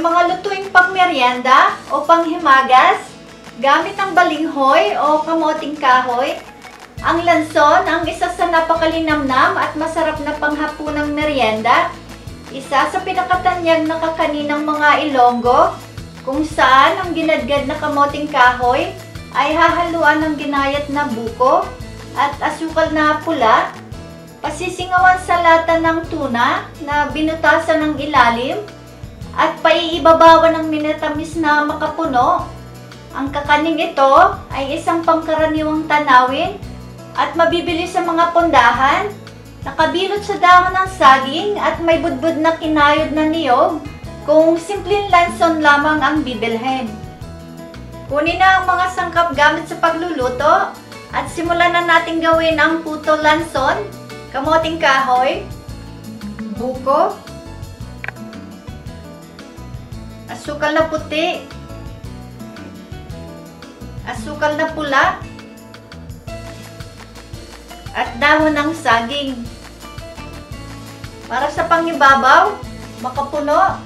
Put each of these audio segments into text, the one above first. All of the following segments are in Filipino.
mga lutuing pangmeryenda o panghimagas gamit ang balinghoy o kamoting kahoy. Ang lanson ang isa sa napakalinamnam at masarap na panghapunang meryenda. Isa sa pinakatanyag na kakaninang mga Ilonggo, kung saan ang ginadgad na kamoting kahoy ay hahaluan ng ginayat na buko at asukal na pula, pasisingawan sa lata ng tuna na binutasan ng ilalim, at paiibabawan ng minatamis na makapuno. Ang kakaning ito ay isang pangkaraniwang tanawin at mabibili sa mga pondahan. Nakabilot sa dahon ng saging at may budbud na kinayod na niyog kung simpleng lanson lamang ang bibilhin. Kunin na ang mga sangkap gamit sa pagluluto at simulan na natin gawin ang puto lanson, kamoting kahoy, buko, asukal na puti, asukal na pula, at dahon ng saging. Para sa pangibabaw, makapuno,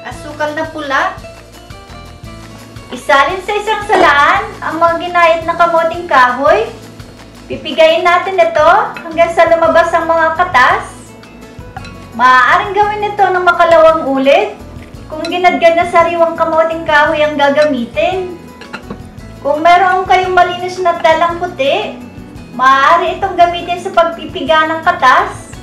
asukal na pula. Isalin sa isang salaan ang mga ginayat na kamoting kahoy. Pipigayin natin ito hanggang sa lumabas ang mga katas. Maaaring gawin ito ng makalawang ulit kung ginadgad na sariwang kamoting kahoy ang gagamitin. Kung meron kayong malinis na telang puti, maaari itong gamitin sa pagpipiga ng katas.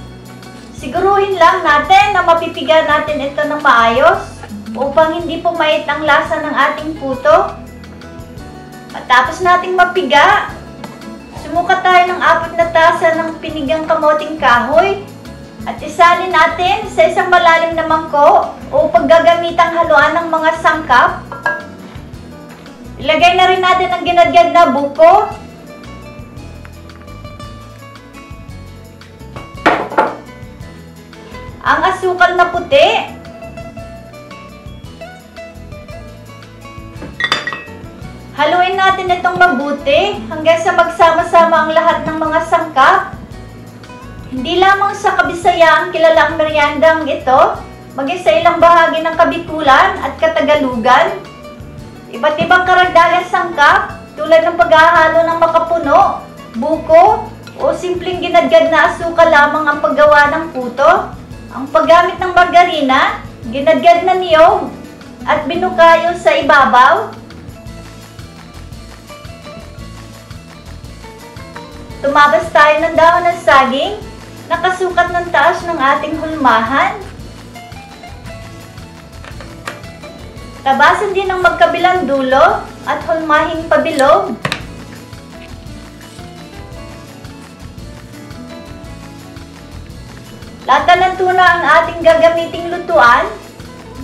Siguruhin lang natin na mapipiga natin ito ng maayos upang hindi pumait ang lasa ng ating puto. Matapos nating mapiga, sumukat tayo ng 4 na tasa ng pinigang kamoting kahoy at isalin natin sa isang malalim na mangkok upang gagamitang haluan ng mga sangkap. Ilagay na rin natin ang ginadgad na buko, ang asukal na puti, haluin natin itong mabuti hanggang sa magsama-sama ang lahat ng mga sangkap. Hindi lamang sa Kabisayan kilala ang meryendang ito, maging sa ilang bahagi ng Kabikulan at Katagalugan. Iba't ibang karagdagang sangkap tulad ng paghahalo ng makapuno, buko, o simpleng ginadgad na asukal lamang ang paggawa ng puto. Ang paggamit ng margarina, ginadgad na niyog, at binukayo sa ibabaw. Tumabas tayo ng dahon ng saging, nakasukat ng taas ng ating hulmahan. Tabasan din ang magkabilang dulo at hulmahing pabilog. Lata ng tuna ang ating gagamiting lutuan.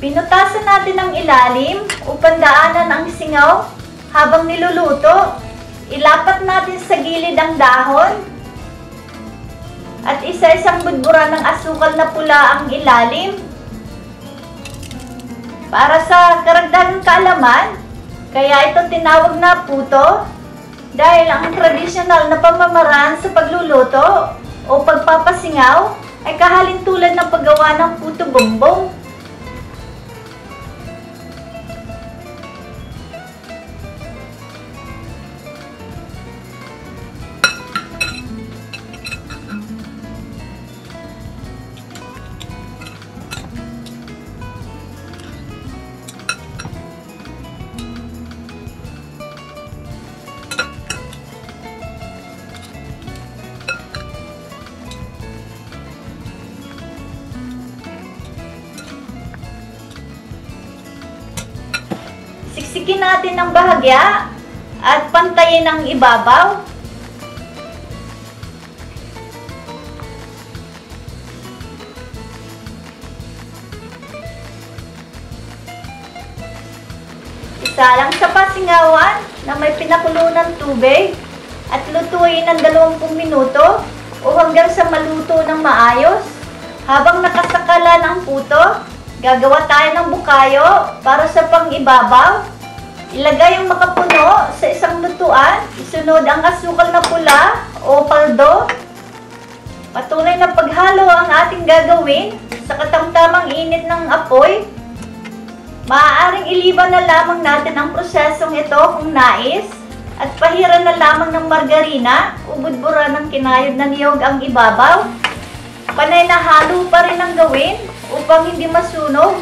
Binutasan natin ang ilalim upang daanan ang singaw habang niluluto. Ilapat natin sa gilid ang dahon at isa-isang budburan ng asukal na pula ang ilalim. Para sa karagdagang kaalaman, kaya ito tinawag na puto dahil ang tradisyonal na pamamaraan sa pagluluto o pagpapasingaw ay kahalintulad ng paggawa ng puto bumbong. Siksikin natin ng bahagya at pantayin ang ibabaw. Isalang sa pasingawan na may pinakulo ng tubig at lutuin ng 20 minuto o hanggang sa maluto ng maayos. Habang nakasakala ng puto, gagawa tayo ng bukayo para sa pang-ibabaw. Ilagay ang makapuno sa isang lutuan. Isunod ang asukal na pula o paldo. Patuloy na paghalo ang ating gagawin sa katamtamang init ng apoy. Maaaring iliban na lamang natin ang prosesong ito kung nais at pahiran na lamang ng margarina o budburan ng kinayod na niyog ang ibabaw. Panay na halo pa rin ang gawin upang hindi masunog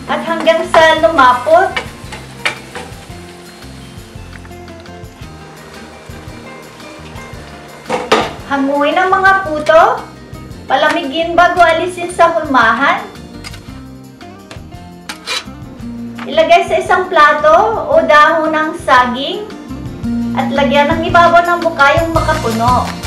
at hanggang sa lumapot. Hanguin ang mga puto, palamigin bago alisin sa hulmahan. Ilagay sa isang plato o dahon ng saging at lagyan ng ibabaw ng buka yung makapuno.